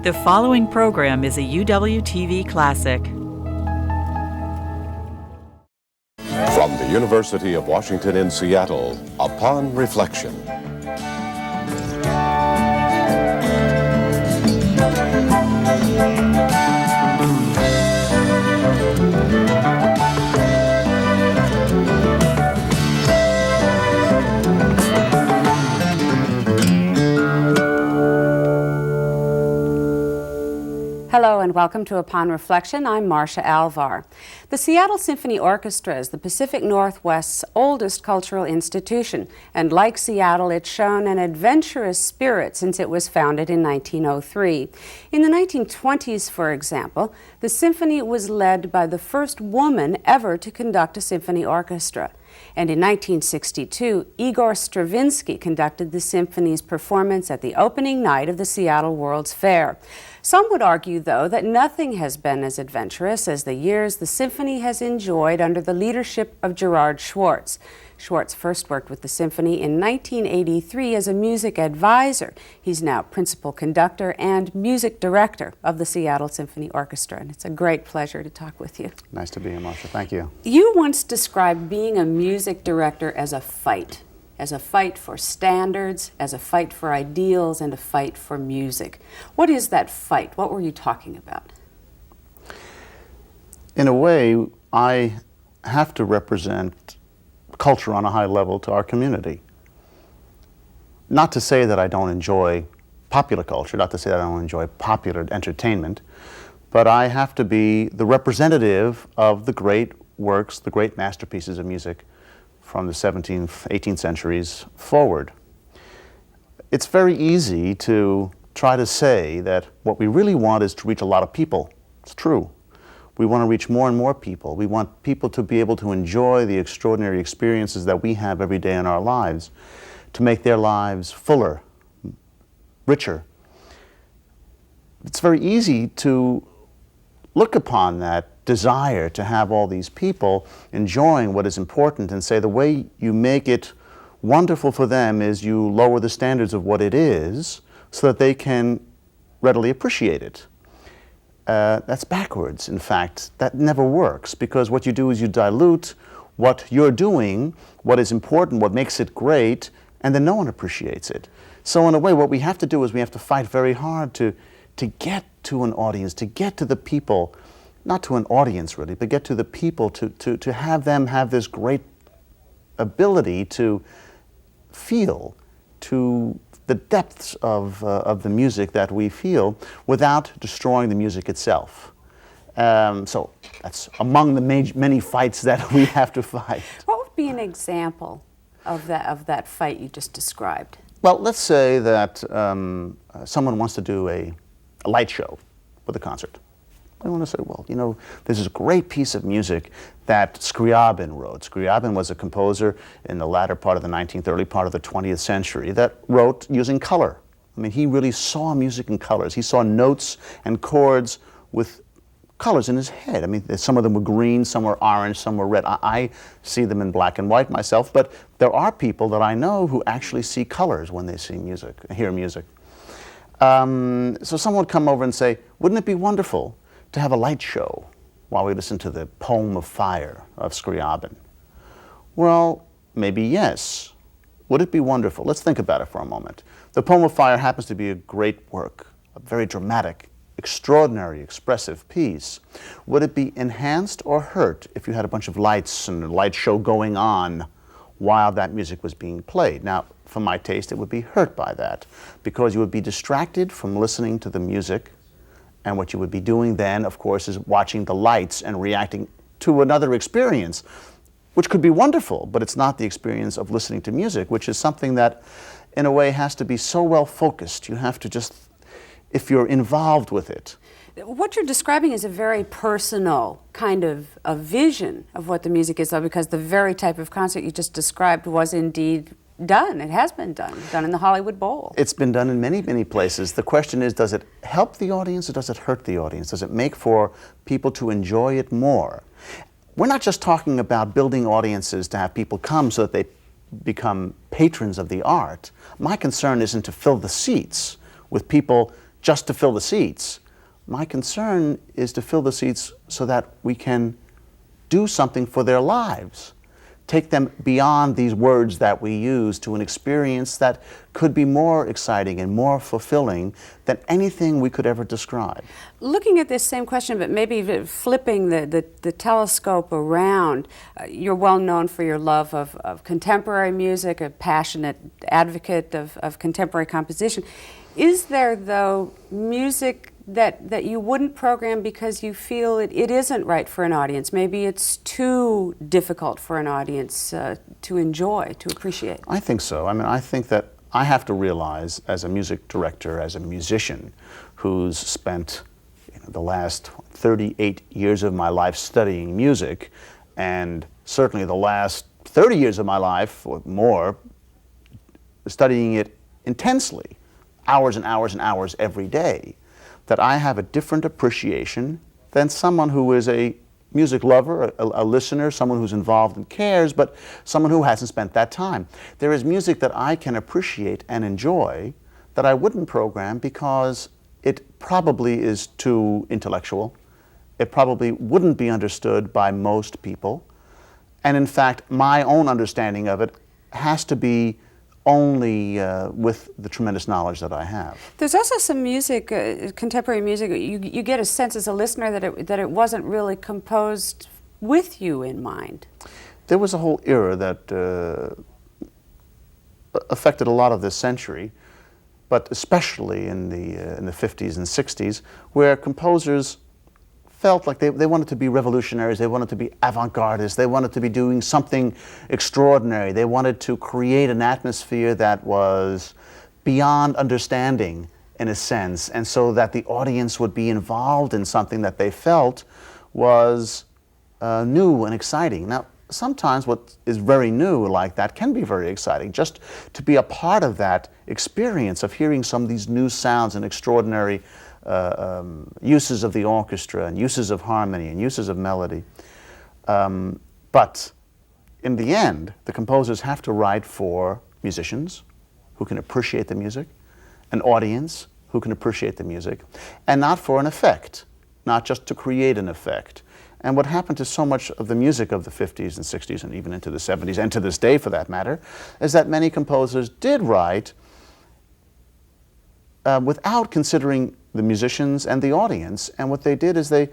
The following program is a UWTV classic. From the University of Washington in Seattle, Upon Reflection. Hello and welcome to Upon Reflection. I'm Marcia Alvar. The Seattle Symphony Orchestra is the Pacific Northwest's oldest cultural institution, and like Seattle, it's shown an adventurous spirit since it was founded in 1903. In the 1920s, for example, the symphony was led by the first woman ever to conduct a symphony orchestra. And in 1962, Igor Stravinsky conducted the symphony's performance at the opening night of the Seattle World's Fair. Some would argue, though, that nothing has been as adventurous as the years the symphony has enjoyed under the leadership of Gerard Schwarz. Schwarz first worked with the symphony in 1983 as a music advisor. He's now principal conductor and music director of the Seattle Symphony Orchestra, and it's a great pleasure to talk with you. Nice to be here, Marcia. Thank you. You once described being a music director as a fight for standards, as a fight for ideals, and a fight for music. What is that fight? What were you talking about? In a way, I have to represent culture on a high level to our community. Not to say that I don't enjoy popular culture, not to say that I don't enjoy popular entertainment, but I have to be the representative of the great works, the great masterpieces of music from the 17th, 18th centuries forward. It's very easy to try to say that what we really want is to reach a lot of people. It's true. We want to reach more and more people. We want people to be able to enjoy the extraordinary experiences that we have every day in our lives, to make their lives fuller, richer. It's very easy to look upon that desire to have all these people enjoying what is important and say the way you make it wonderful for them is you lower the standards of what it is so that they can readily appreciate it. That's backwards, in fact. That never works, because what you do is you dilute what you're doing, what is important, what makes it great, and then no one appreciates it. So in a way, what we have to do is we have to fight very hard to get to an audience, to get to the people, not to an audience really, but get to the people, to have them have this great ability to feel to the depths of the music that we feel without destroying the music itself. So that's among the many fights that we have to fight. What would be an example of that fight you just described? Well, let's say that someone wants to do a light show with a concert. I want to say, well, you know, there's this great piece of music that Scriabin wrote. Scriabin was a composer in the latter part of the 19th, early part of the 20th century that wrote using color. I mean, he really saw music in colors. He saw notes and chords with colors in his head. I mean, some of them were green, some were orange, some were red. I see them in black and white myself, but there are people that I know who actually see colors when they see music, hear music. So someone would come over and say, wouldn't it be wonderful to have a light show while we listen to the Poem of Fire of Scriabin? Well, maybe yes. Would it be wonderful? Let's think about it for a moment. The Poem of Fire happens to be a great work, a very dramatic, extraordinary, expressive piece. Would it be enhanced or hurt if you had a bunch of lights and a light show going on while that music was being played? Now, for my taste, it would be hurt by that, because you would be distracted from listening to the music. And what you would be doing then, of course, is watching the lights and reacting to another experience, which could be wonderful, but it's not the experience of listening to music, which is something that, in a way, has to be so well focused. You have to just, if you're involved with it. What you're describing is a very personal kind of a vision of what the music is, though, because the very type of concert you just described was indeed done. It has been done in the Hollywood Bowl. It's been done in many, many places. The question is, does it help the audience or does it hurt the audience? Does it make for people to enjoy it more? We're not just talking about building audiences to have people come so that they become patrons of the art. My concern isn't to fill the seats with people just to fill the seats. My concern is to fill the seats so that we can do something for their lives. Take them beyond these words that we use to an experience that could be more exciting and more fulfilling than anything we could ever describe. Looking at this same question, but maybe flipping the telescope around, you're well known for your love of contemporary music, a passionate advocate of contemporary composition. Is there, though, music that you wouldn't program because you feel it isn't right for an audience? Maybe it's too difficult for an audience to enjoy, to appreciate? I think so. I mean, I think that I have to realize as a music director, as a musician who's spent the last 38 years of my life studying music, and certainly the last 30 years of my life or more studying it intensely, hours and hours and hours every day, that I have a different appreciation than someone who is a music lover, a listener, someone who's involved and cares, but someone who hasn't spent that time. There is music that I can appreciate and enjoy that I wouldn't program because it probably is too intellectual. It probably wouldn't be understood by most people. And in fact, my own understanding of it has to be only with the tremendous knowledge that I have. There's also some music, contemporary music, you get a sense as a listener that it wasn't really composed with you in mind. There was a whole era that affected a lot of this century, but especially in the 50s and 60s, where composers felt like they wanted to be revolutionaries, they wanted to be avant-gardists, they wanted to be doing something extraordinary, they wanted to create an atmosphere that was beyond understanding in a sense, and so that the audience would be involved in something that they felt was new and exciting. Now, sometimes what is very new like that can be very exciting, just to be a part of that experience of hearing some of these new sounds and extraordinary uses of the orchestra and uses of harmony and uses of melody. But in the end, the composers have to write for musicians who can appreciate the music, an audience who can appreciate the music, and not for an effect, not just to create an effect. And what happened to so much of the music of the 50s and 60s and even into the 70s, and to this day for that matter, is that many composers did write without considering the musicians and the audience, and what they did is they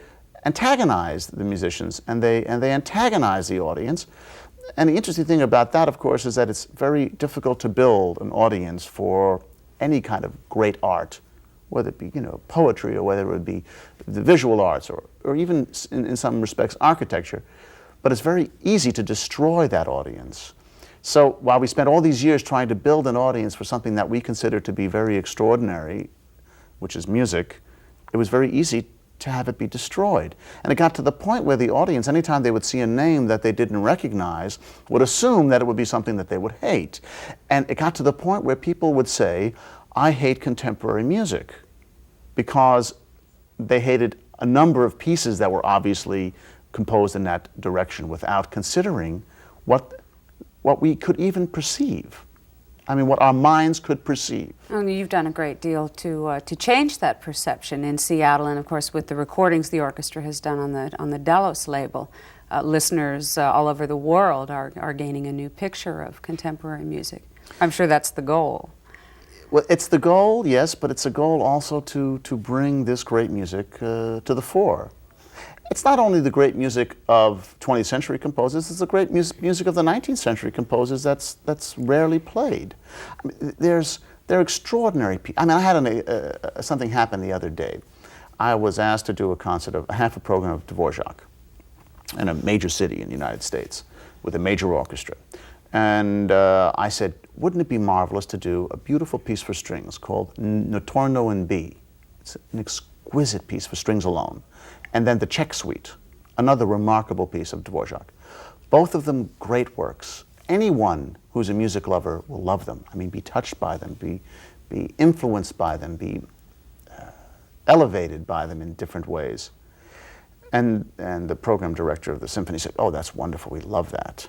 antagonized the musicians and they antagonized the audience. And the interesting thing about that, of course, is that it's very difficult to build an audience for any kind of great art, whether it be poetry or whether it would be the visual arts or even in some respects architecture. But it's very easy to destroy that audience. So while we spent all these years trying to build an audience for something that we consider to be very extraordinary, which is music, it was very easy to have it be destroyed. And it got to the point where the audience, anytime they would see a name that they didn't recognize, would assume that it would be something that they would hate. And it got to the point where people would say, I hate contemporary music, because they hated a number of pieces that were obviously composed in that direction without considering what we could even perceive. I mean, what our minds could perceive. And you've done a great deal to change that perception in Seattle, and of course with the recordings the orchestra has done on the Delos label. Listeners all over the world are gaining a new picture of contemporary music. I'm sure that's the goal. Well, it's the goal, yes, but it's a goal also to bring this great music to the fore. It's not only the great music of 20th century composers, it's the great music of the 19th century composers that's rarely played. I mean, they're extraordinary people. I mean, I had something happen the other day. I was asked to do a concert of half a program of Dvorak in a major city in the United States with a major orchestra. And I said, wouldn't it be marvelous to do a beautiful piece for strings called Notturno in B? It's an exquisite piece for strings alone. And then the Czech Suite, another remarkable piece of Dvorak. Both of them great works. Anyone who's a music lover will love them. I mean, be touched by them, be influenced by them, be elevated by them in different ways. And the program director of the symphony said, oh, that's wonderful, we love that.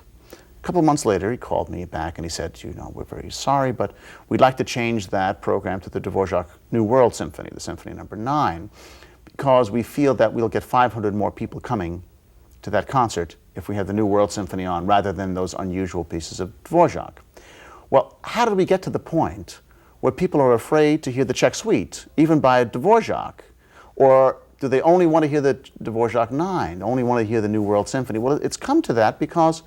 couple months later, he called me back and he said, you know, we're very sorry, but we'd like to change that program to the Dvorak New World Symphony, the Symphony Number 9, because we feel that we'll get 500 more people coming to that concert if we have the New World Symphony on rather than those unusual pieces of Dvorak. Well, how did we get to the point where people are afraid to hear the Czech Suite, even by Dvorak? Or do they only want to hear the Dvorak 9, only want to hear the New World Symphony? Well, it's come to that because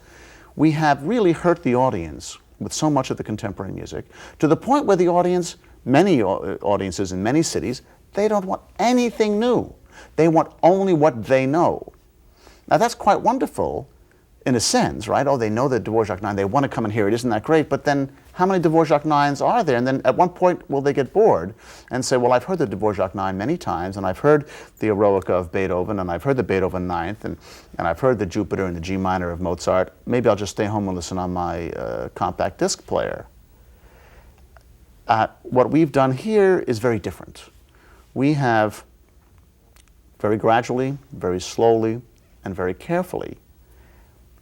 we have really hurt the audience with so much of the contemporary music, to the point where the audience, many audiences in many cities, they don't want anything new. They want only what they know. Now that's quite wonderful in a sense, right? Oh, they know the Dvorak 9, they want to come and hear it, isn't that great? But then how many Dvorak 9s are there? And then at one point will they get bored and say, well, I've heard the Dvorak 9 many times, and I've heard the Eroica of Beethoven, and I've heard the Beethoven 9th, and I've heard the Jupiter and the G minor of Mozart. Maybe I'll just stay home and listen on my compact disc player. What we've done here is very different. We have very gradually, very slowly, and very carefully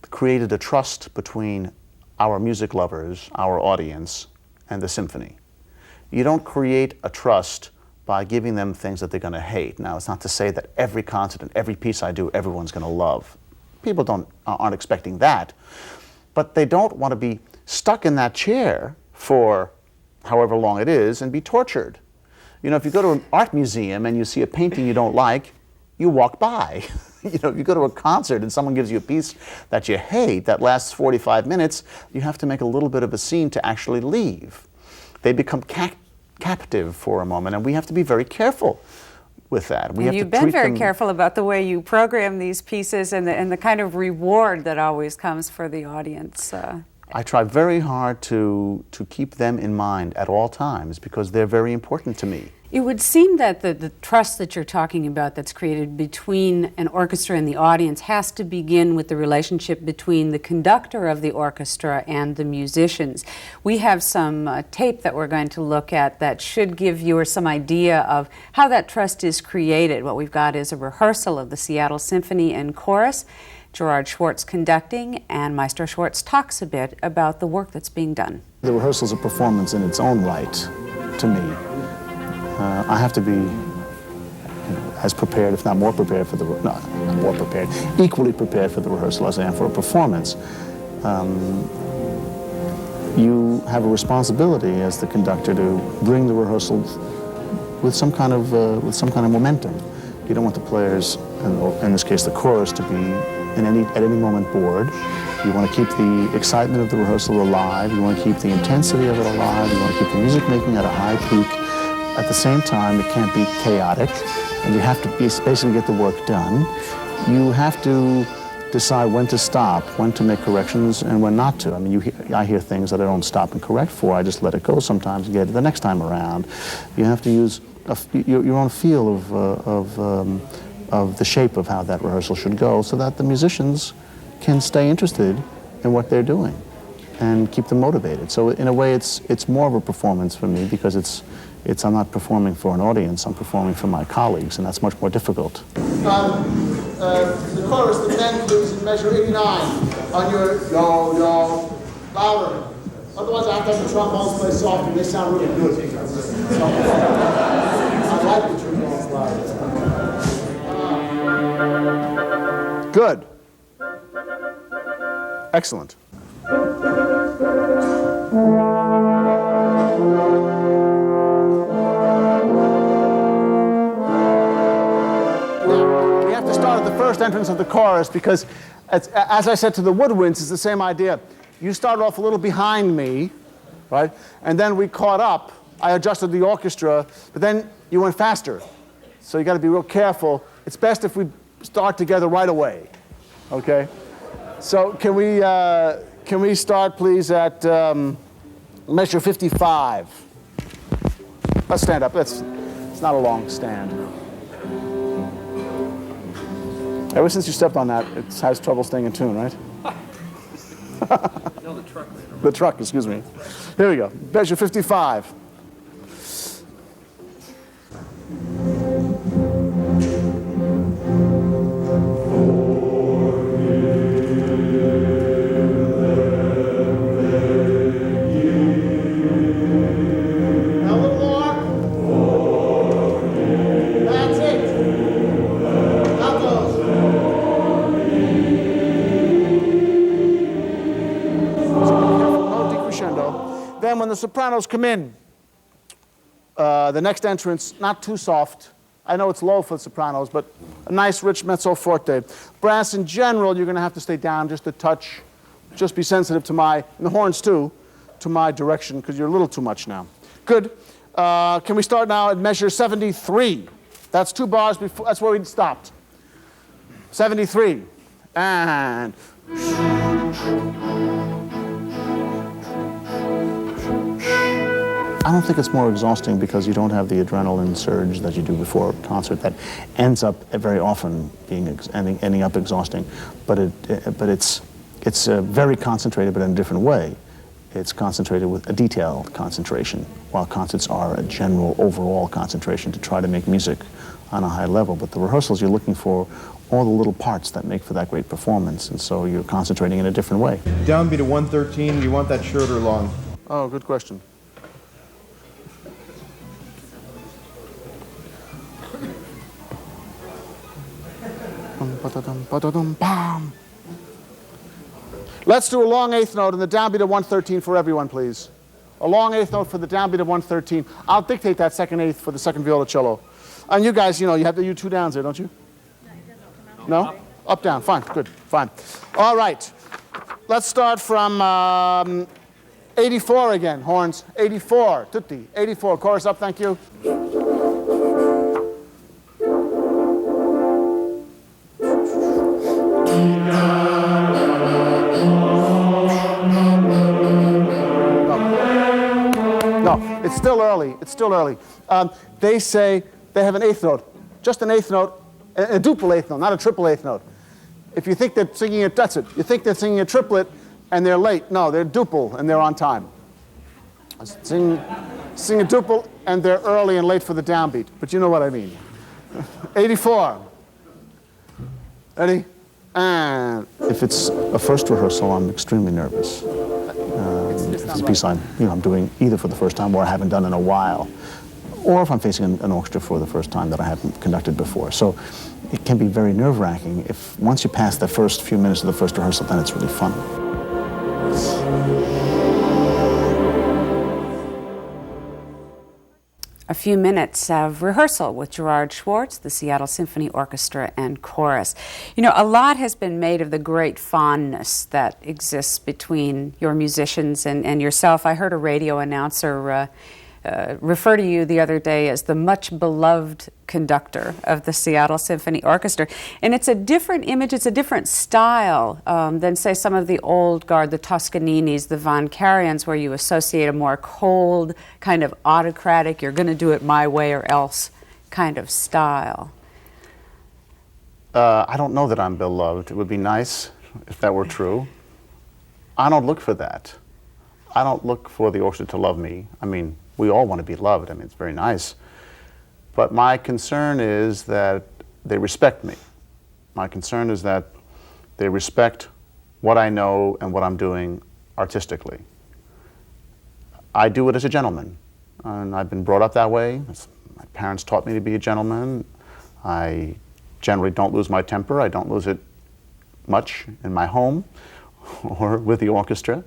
created a trust between our music lovers, our audience, and the symphony. You don't create a trust by giving them things that they're going to hate. Now, it's not to say that every concert and every piece I do, everyone's going to love. People aren't expecting that. But they don't want to be stuck in that chair for however long it is and be tortured. You know, if you go to an art museum and you see a painting you don't like, you walk by. You know, if you go to a concert and someone gives you a piece that you hate that lasts 45 minutes, you have to make a little bit of a scene to actually leave. They become captive for a moment, and we have to be very careful with that. And you've been very careful about the way you program these pieces and the kind of reward that always comes for the audience. I try very hard to keep them in mind at all times because they're very important to me. It would seem that the trust that you're talking about that's created between an orchestra and the audience has to begin with the relationship between the conductor of the orchestra and the musicians. We have some tape that we're going to look at that should give viewers some idea of how that trust is created. What we've got is a rehearsal of the Seattle Symphony and Chorus, Gerard Schwarz conducting, and Maestro Schwarz talks a bit about the work that's being done. The rehearsal is a performance in its own right, to me. I have to be as prepared, if not more prepared for equally prepared for the rehearsal as I am for a performance. You have a responsibility as the conductor to bring the rehearsal with some kind of momentum. You don't want the players, in this case the chorus, to be at any moment bored. You want to keep the excitement of the rehearsal alive. You want to keep the intensity of it alive. You want to keep the music making at a high peak. At the same time, it can't be chaotic, and you have to basically get the work done. You have to decide when to stop, when to make corrections, and when not to. I mean, I hear things that I don't stop and correct for. I just let it go sometimes and get it the next time around. You have to use your own feel of the shape of how that rehearsal should go so that the musicians can stay interested in what they're doing and keep them motivated. So in a way, it's more of a performance for me because I'm not performing for an audience, I'm performing for my colleagues, and that's much more difficult. The chorus, the bend loops in measure 89 on your yo, louder. Otherwise I have to have the trombones play softer, they sound really good. So, I like the trombones louder. Good. Excellent. First entrance of the chorus because, as I said to the woodwinds, it's the same idea. You started off a little behind me, right? And then we caught up. I adjusted the orchestra, but then you went faster. So you got to be real careful. It's best if we start together right away, okay? So can we start, please, at measure 55? Let's stand up. It's not a long stand. Ever since you stepped on that, it has trouble staying in tune, right? No, the truck. The truck, excuse me. Here we go. Measure 55. when the sopranos come in, the next entrance, not too soft. I know it's low for the sopranos, but a nice rich mezzo forte. Brass in general, you're going to have to stay down just a touch. Just be sensitive to and the horns too, to my direction, because you're a little too much now. Good. Can we start now at measure 73? That's 2 bars before, that's where we stopped. 73. And... I don't think it's more exhausting because you don't have the adrenaline surge that you do before a concert that ends up very often ending up exhausting. But it's very concentrated, but in a different way. It's concentrated with a detailed concentration, while concerts are a general overall concentration to try to make music on a high level. But the rehearsals, you're looking for all the little parts that make for that great performance, and so you're concentrating in a different way. Downbeat of 113, you want that short or long? Oh, good question. Let's do a long 8th note and the downbeat of 113 for everyone, please. A long 8th note for the downbeat of 113. I'll dictate that second 8th for the second violoncello. And you guys, you know, you have the 2 downs there, don't you? No? Up, down. Fine. Good. Fine. All right. Let's start from 84 again. Horns. 84. Tutti. 84. Chorus up. Thank you. No, it's still early. It's still early. They say they have an 8th note. Just an 8th note. A duple 8th note, not a triple 8th note. If you think they're singing it, that's it. You think they're singing a triplet and they're late. No, they're duple and they're on time. Sing a duple and they're early and late for the downbeat. But you know what I mean. 84. Ready? And if it's a first rehearsal, I'm extremely nervous. If it's a piece I'm doing either for the first time or I haven't done in a while, or if I'm facing an orchestra for the first time that I haven't conducted before. So it can be very nerve-wracking. If once you pass the first few minutes of the first rehearsal, then it's really fun. A few minutes of rehearsal with Gerard Schwarz, the Seattle Symphony Orchestra and Chorus. You know, a lot has been made of the great fondness that exists between your musicians and yourself. I heard a radio announcer refer to you the other day as the much beloved conductor of the Seattle Symphony Orchestra. And it's a different image, it's a different style than, say, some of the old guard, the Toscaninis, the Von Karajans, where you associate a more cold, kind of autocratic, you're going to do it my way or else kind of style. I don't know that I'm beloved. It would be nice if that were true. I don't look for that. I don't look for the orchestra to love me. I mean, we all want to be loved. I mean, it's very nice. But my concern is that they respect me. My concern is that they respect what I know and what I'm doing artistically. I do it as a gentleman, and I've been brought up that way. My parents taught me to be a gentleman. I generally don't lose my temper. I don't lose it much in my home or with the orchestra.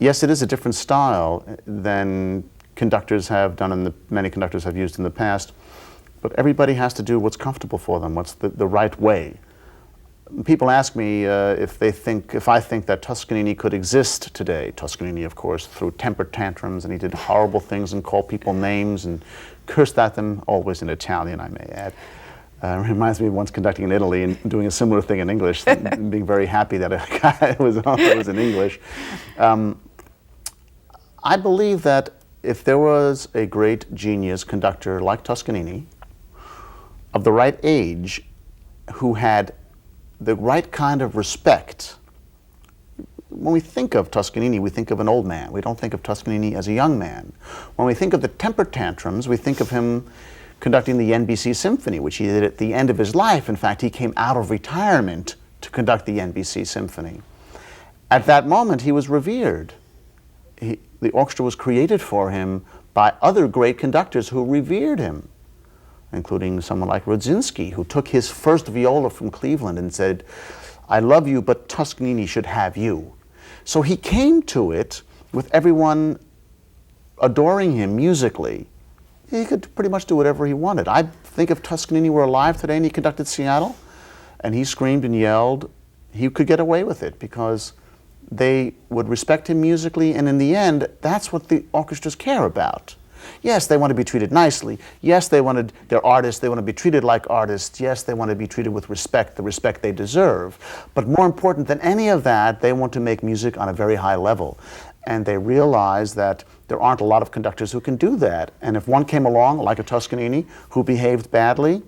Yes, it is a different style than conductors have done many conductors have used in the past, but everybody has to do what's comfortable for them, what's the right way. People ask me if I think that Toscanini could exist today. Toscanini, of course, threw temper tantrums and he did horrible things and called people names and cursed at them, always in Italian, I may add. It reminds me of once conducting in Italy and doing a similar thing in English, and being very happy that a guy was in English. I believe that if there was a great genius conductor like Toscanini, of the right age, who had the right kind of respect. When we think of Toscanini, we think of an old man. We don't think of Toscanini as a young man. When we think of the temper tantrums, we think of him conducting the NBC Symphony, which he did at the end of his life. In fact, he came out of retirement to conduct the NBC Symphony. At that moment, he was revered. The orchestra was created for him by other great conductors who revered him, including someone like Rodzinski, who took his first viola from Cleveland and said, "I love you, but Toscanini should have you." So he came to it with everyone adoring him musically, he could pretty much do whatever he wanted. I think if Toscanini were alive today and he conducted Seattle, and he screamed and yelled, he could get away with it because they would respect him musically, and in the end, that's what the orchestras care about. Yes, they want to be treated nicely. Yes, they're artists, they want to be treated like artists. Yes, they want to be treated with respect, the respect they deserve. But more important than any of that, they want to make music on a very high level. And they realize that there aren't a lot of conductors who can do that. And if one came along, like a Toscanini, who behaved badly,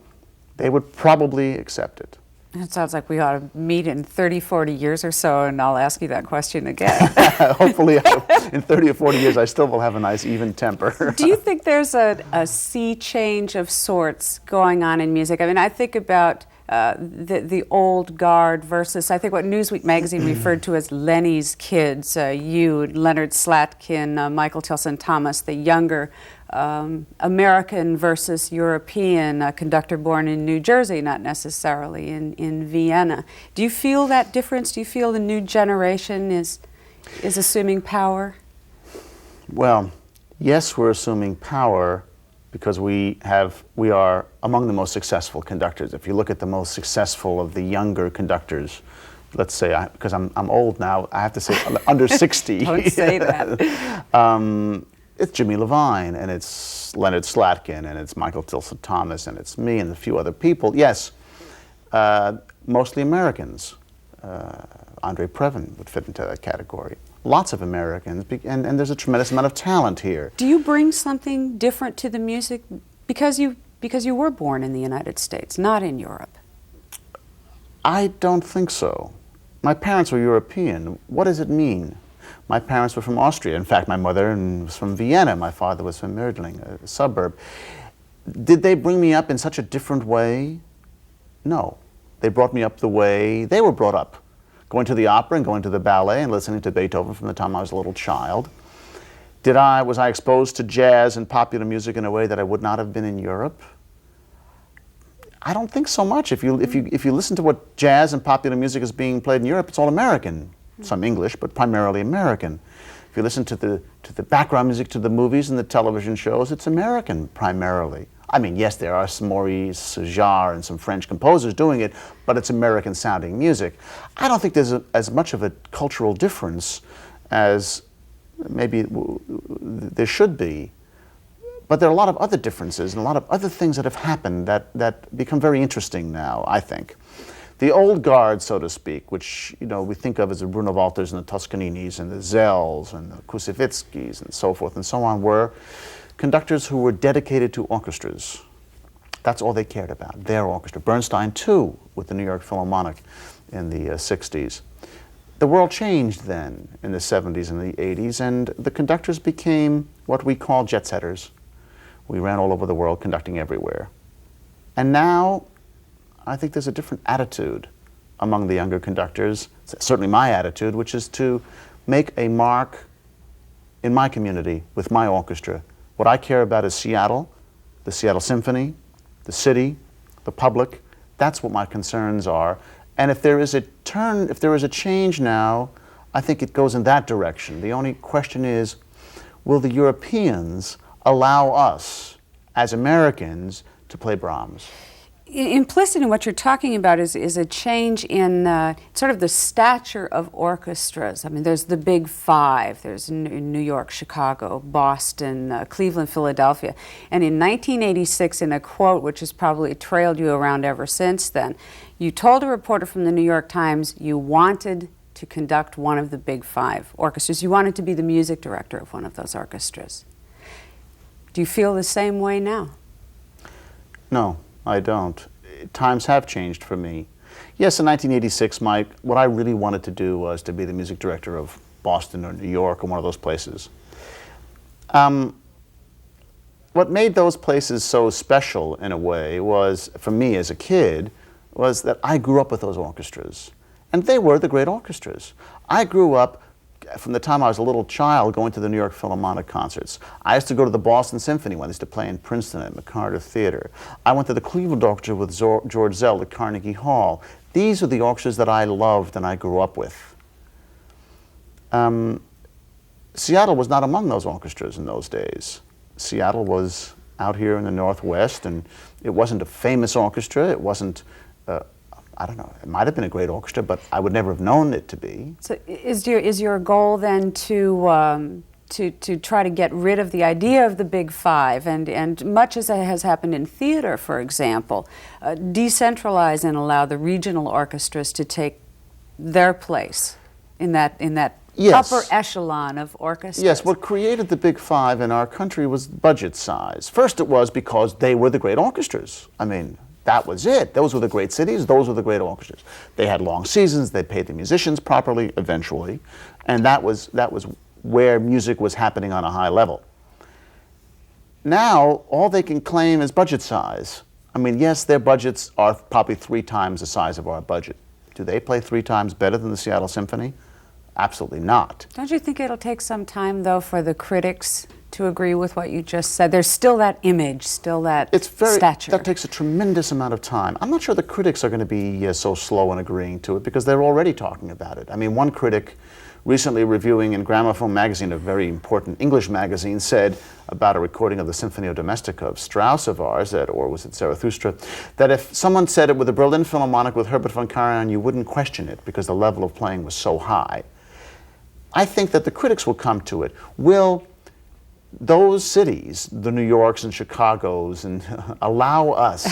they would probably accept it. It sounds like we ought to meet in 30, 40 years or so, and I'll ask you that question again. Hopefully, in 30 or 40 years, I still will have a nice, even temper. Do you think there's a sea change of sorts going on in music? I mean, I think about the old guard versus, I think, what Newsweek magazine referred to as Lenny's kids, you, Leonard Slatkin, Michael Tilson Thomas, the younger American versus European, a conductor born in New Jersey, not necessarily in Vienna. Do you feel that difference? Do you feel the new generation is assuming power? Well, yes, we're assuming power because we are among the most successful conductors. If you look at the most successful of the younger conductors, let's say, because I'm old now, I have to say under 60. Don't say that. It's Jimmy Levine, and it's Leonard Slatkin, and it's Michael Tilson Thomas, and it's me and a few other people. Yes, mostly Americans. Andre Previn would fit into that category. Lots of Americans, and there's a tremendous amount of talent here. Do you bring something different to the music because you were born in the United States, not in Europe? I don't think so. My parents were European. What does it mean? My parents were from Austria. In fact, my mother was from Vienna. My father was from Mödling, a suburb. Did they bring me up in such a different way? No. They brought me up the way they were brought up, going to the opera and going to the ballet and listening to Beethoven from the time I was a little child. Was I exposed to jazz and popular music in a way that I would not have been in Europe? I don't think so much. If you listen to what jazz and popular music is being played in Europe, it's all American. Some English, but primarily American. If you listen to the background music to the movies and the television shows, it's American primarily. I mean, yes, there are some Maurice Jarre and some French composers doing it, but it's American sounding music. I don't think there's as much of a cultural difference as maybe there should be. But there are a lot of other differences and a lot of other things that have happened that become very interesting now, I think. The old guard, so to speak, which we think of as the Bruno Walters and the Toscaninis and the Zells and the Kusevitskis and so forth and so on, were conductors who were dedicated to orchestras. That's all they cared about, their orchestra. Bernstein, too, with the New York Philharmonic in the 60s. The world changed then in the 70s and the 80s, and the conductors became what we call jet setters. We ran all over the world, conducting everywhere. And now, I think there's a different attitude among the younger conductors, certainly my attitude, which is to make a mark in my community with my orchestra. What I care about is Seattle, the Seattle Symphony, the city, the public. That's what my concerns are. And if there is a change now, I think it goes in that direction. The only question is, will the Europeans allow us as Americans to play Brahms? Implicit in what you're talking about is a change in sort of the stature of orchestras. I mean, there's the big five. There's New York, Chicago, Boston, Cleveland, Philadelphia. And in 1986, in a quote which has probably trailed you around ever since then, you told a reporter from the New York Times you wanted to conduct one of the big five orchestras. You wanted to be the music director of one of those orchestras. Do you feel the same way now? No. I don't. Times have changed for me. Yes, in 1986, what I really wanted to do was to be the music director of Boston or New York or one of those places. What made those places so special in a way was, for me as a kid, was that I grew up with those orchestras. And they were the great orchestras. I grew up from the time I was a little child going to the New York Philharmonic concerts. I used to go to the Boston Symphony when they used to play in Princeton at McCarter Theater. I went to the Cleveland Orchestra with George Zell at Carnegie Hall. These are the orchestras that I loved and I grew up with. Seattle was not among those orchestras in those days. Seattle was out here in the Northwest, and it wasn't a famous orchestra. It wasn't, I don't know, it might have been a great orchestra, but I would never have known it to be. So is your goal then to try to get rid of the idea of the Big Five, and much as has happened in theater, for example, decentralize and allow the regional orchestras to take their place in that Yes. upper echelon of orchestras? Yes, what created the Big Five in our country was budget size. First it was because they were the great orchestras. I mean, that was it. Those were the great cities, those were the great orchestras. They had long seasons, they paid the musicians properly eventually, and that was where music was happening on a high level. Now, all they can claim is budget size. I mean, yes, their budgets are probably 3 times the size of our budget. Do they play 3 times better than the Seattle Symphony? Absolutely not. Don't you think it'll take some time, though, for the critics to agree with what you just said? There's still that image, still that stature. That takes a tremendous amount of time. I'm not sure the critics are going to be so slow in agreeing to it, because they're already talking about it. I mean, one critic recently reviewing in Gramophone magazine, a very important English magazine, said about a recording of the Sinfonia Domestica of Strauss of ours, or was it Zarathustra, that if someone said it with a Berlin Philharmonic with Herbert von Karajan, you wouldn't question it because the level of playing was so high. I think that the critics will come to it. Will those cities, the New Yorks and Chicagos, and allow us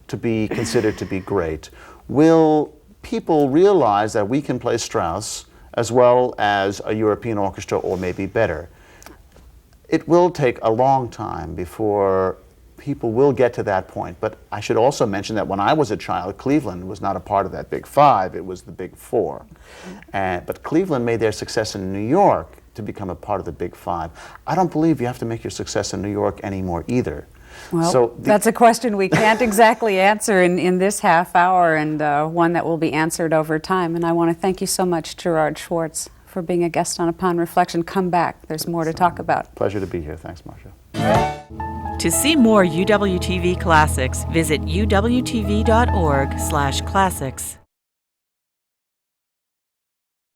to be considered to be great? Will people realize that we can play Strauss as well as a European orchestra, or maybe better? It will take a long time before people will get to that point. But I should also mention that when I was a child, Cleveland was not a part of that Big Five, it was the Big Four. But Cleveland made their success in New York to become a part of the Big Five. I don't believe you have to make your success in New York anymore either. Well, so that's a question we can't exactly answer in this half hour, and one that will be answered over time. And I want to thank you so much, Gerard Schwarz, for being a guest on Upon Reflection. Come back. There's more to talk about. Pleasure to be here. Thanks, Marcia. To see more UWTV classics, visit uwtv.org/classics.